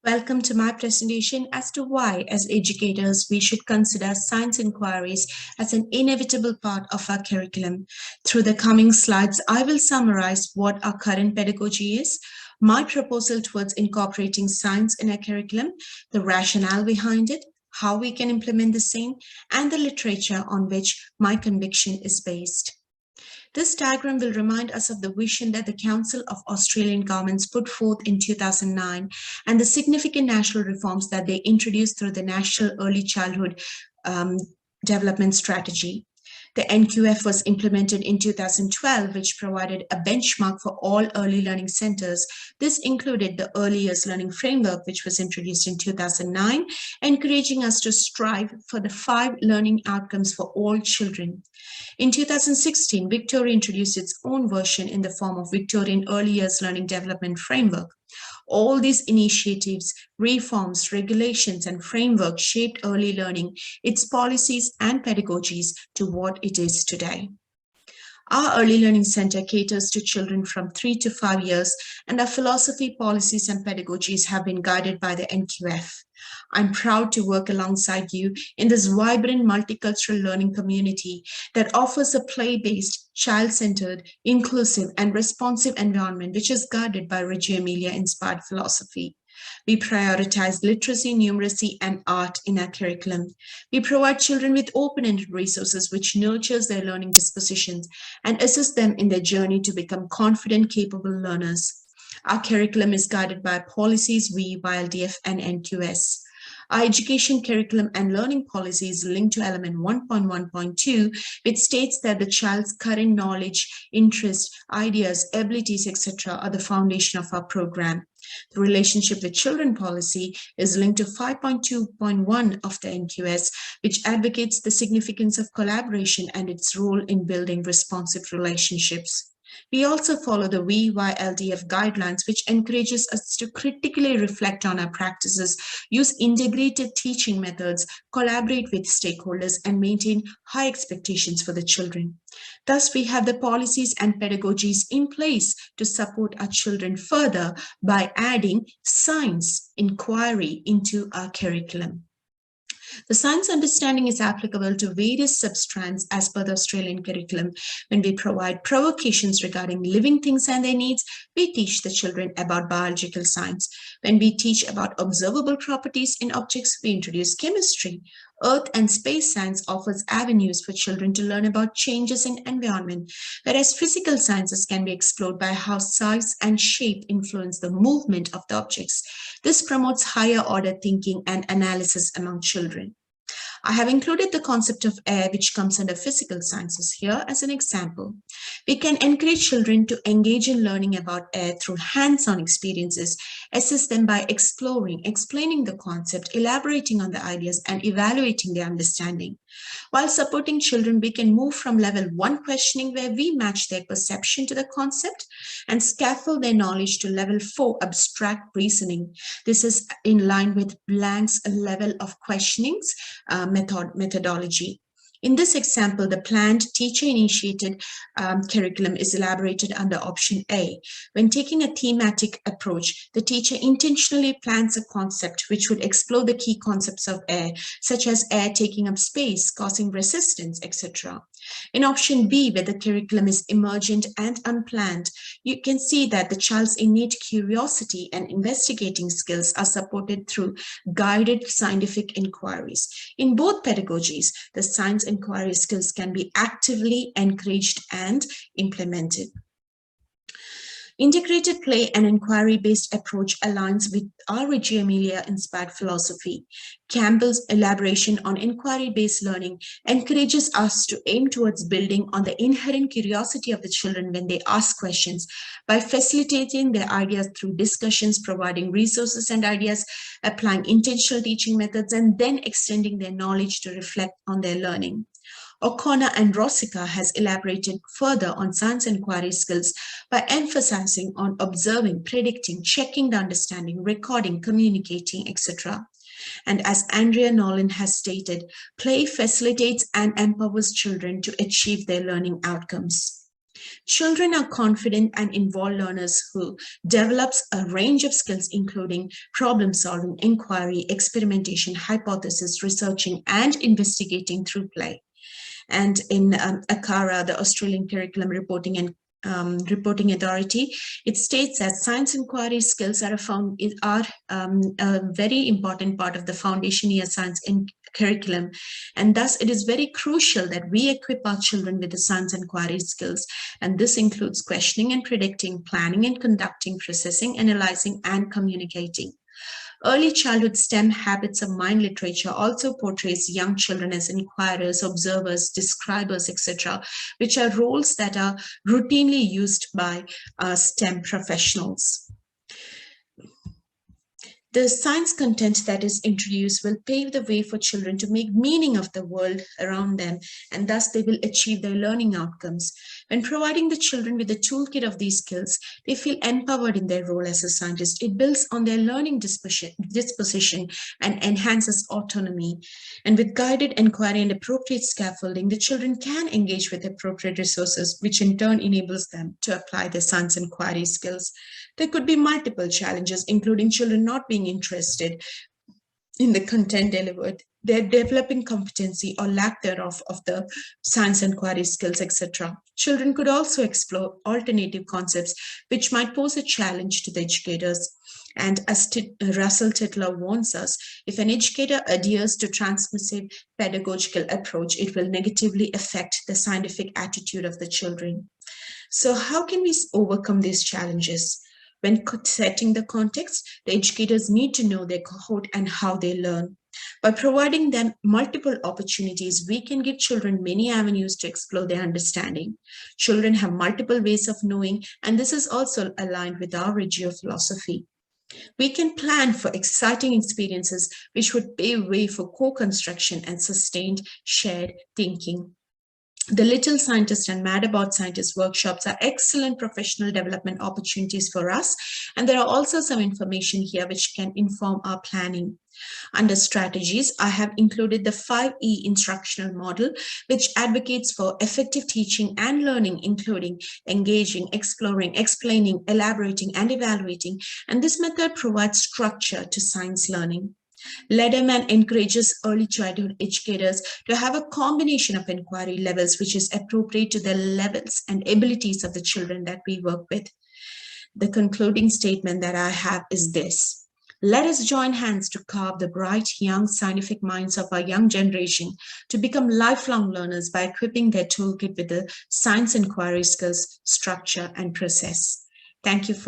Welcome to my presentation as to why, as educators, we should consider science inquiries as an inevitable part of our curriculum. Through the coming slides, I will summarize what our current pedagogy is, my proposal towards incorporating science in our curriculum, the rationale behind it, how we can implement the same, and the literature on which my conviction is based. This diagram will remind us of the vision that the Council of Australian Governments put forth in 2009 and the significant national reforms that they introduced through the National Early Childhood Development Strategy. The NQF was implemented in 2012, which provided a benchmark for all early learning centers. This included the Early Years Learning Framework, which was introduced in 2009, encouraging us to strive for the 5 learning outcomes for all children. In 2016, Victoria introduced its own version in the form of Victorian Early Years Learning Development Framework. All these initiatives, reforms, regulations, and frameworks shaped early learning, its policies and pedagogies to what it is today. Our Early Learning Center caters to children from 3 to 5 years, and our philosophy, policies, and pedagogies have been guided by the NQF. I'm proud to work alongside you in this vibrant multicultural learning community that offers a play-based, child-centered, inclusive, and responsive environment which is guided by Reggio Emilia-inspired philosophy. We prioritize literacy, numeracy, and art in our curriculum. We provide children with open-ended resources which nurtures their learning dispositions and assist them in their journey to become confident, capable learners. Our curriculum is guided by policies, YLDF, and NQS. Our education curriculum and learning policy is linked to element 1.1.2, which states that the child's current knowledge, interests, ideas, abilities, etc. are the foundation of our program. The relationship with children policy is linked to 5.2.1 of the NQS, which advocates the significance of collaboration and its role in building responsive relationships. We also follow the VYLDF guidelines, which encourages us to critically reflect on our practices, use integrated teaching methods, collaborate with stakeholders, and maintain high expectations for the children. Thus, we have the policies and pedagogies in place to support our children further by adding science inquiry into our curriculum. The science understanding is applicable to various substrands as per the Australian curriculum. When we provide provocations regarding living things and their needs, we teach the children about biological science. When we teach about observable properties in objects, we introduce chemistry. Earth and space science offers avenues for children to learn about changes in environment, whereas physical sciences can be explored by how size and shape influence the movement of the objects. This promotes higher order thinking and analysis among children. I have included the concept of air, which comes under physical sciences here as an example. We can encourage children to engage in learning about air through hands-on experiences, assist them by exploring, explaining the concept, elaborating on the ideas, and evaluating their understanding. While supporting children, we can move from level 1 questioning, where we match their perception to the concept, and scaffold their knowledge to level 4 abstract reasoning. This is in line with Blank's level of questionings methodology. In this example, the planned teacher-initiated curriculum is elaborated under option A. When taking a thematic approach, the teacher intentionally plans a concept which would explore the key concepts of air, such as air taking up space, causing resistance, etc. In option B, where the curriculum is emergent and unplanned, you can see that the child's innate curiosity and investigating skills are supported through guided scientific inquiries. In both pedagogies, the science inquiry skills can be actively encouraged and implemented. Integrated play and inquiry-based approach aligns with our Reggio Emilia-inspired philosophy. Campbell's elaboration on inquiry-based learning encourages us to aim towards building on the inherent curiosity of the children when they ask questions by facilitating their ideas through discussions, providing resources and ideas, applying intentional teaching methods, and then extending their knowledge to reflect on their learning. O'Connor and Rosica has elaborated further on science inquiry skills by emphasizing on observing, predicting, checking the understanding, recording, communicating, etc. And as Andrea Nolan has stated, play facilitates and empowers children to achieve their learning outcomes. Children are confident and involved learners who develops a range of skills including problem solving, inquiry, experimentation, hypothesis, researching, and investigating through play. And in ACARA, the Australian Curriculum Reporting and Reporting Authority, it states that science inquiry skills are a very important part of the foundation year science in curriculum, and thus it is very crucial that we equip our children with the science inquiry skills, and this includes questioning and predicting, planning and conducting, processing, analyzing, and communicating. Early childhood STEM habits of mind literature also portrays young children as inquirers, observers, describers, etc., which are roles that are routinely used by STEM professionals. The science content that is introduced will pave the way for children to make meaning of the world around them, and thus they will achieve their learning outcomes. When providing the children with a toolkit of these skills, they feel empowered in their role as a scientist. It builds on their learning disposition and enhances autonomy. And with guided inquiry and appropriate scaffolding, the children can engage with appropriate resources, which in turn enables them to apply their science inquiry skills. There could be multiple challenges, including children not being interested in the content delivered, their developing competency or lack thereof of the science inquiry skills, etc. Children could also explore alternative concepts which might pose a challenge to the educators. And as Russell Tytler warns us, if an educator adheres to transmissive pedagogical approach, it will negatively affect the scientific attitude of the children. So how can we overcome these challenges? When setting the context, the educators need to know their cohort and how they learn. By providing them multiple opportunities, we can give children many avenues to explore their understanding. Children have multiple ways of knowing, and this is also aligned with our Reggio philosophy. We can plan for exciting experiences which would pave way for co-construction and sustained shared thinking. The Little Scientist and Mad About Scientist workshops are excellent professional development opportunities for us, and there are also some information here which can inform our planning. Under strategies, I have included the 5E instructional model, which advocates for effective teaching and learning, including engaging, exploring, explaining, elaborating, and evaluating. And this method provides structure to science learning. Lederman encourages early childhood educators to have a combination of inquiry levels which is appropriate to the levels and abilities of the children that we work with. The concluding statement that I have is this: let us join hands to carve the bright, young, scientific minds of our young generation to become lifelong learners by equipping their toolkit with the science inquiry skills, structure, and process. Thank you for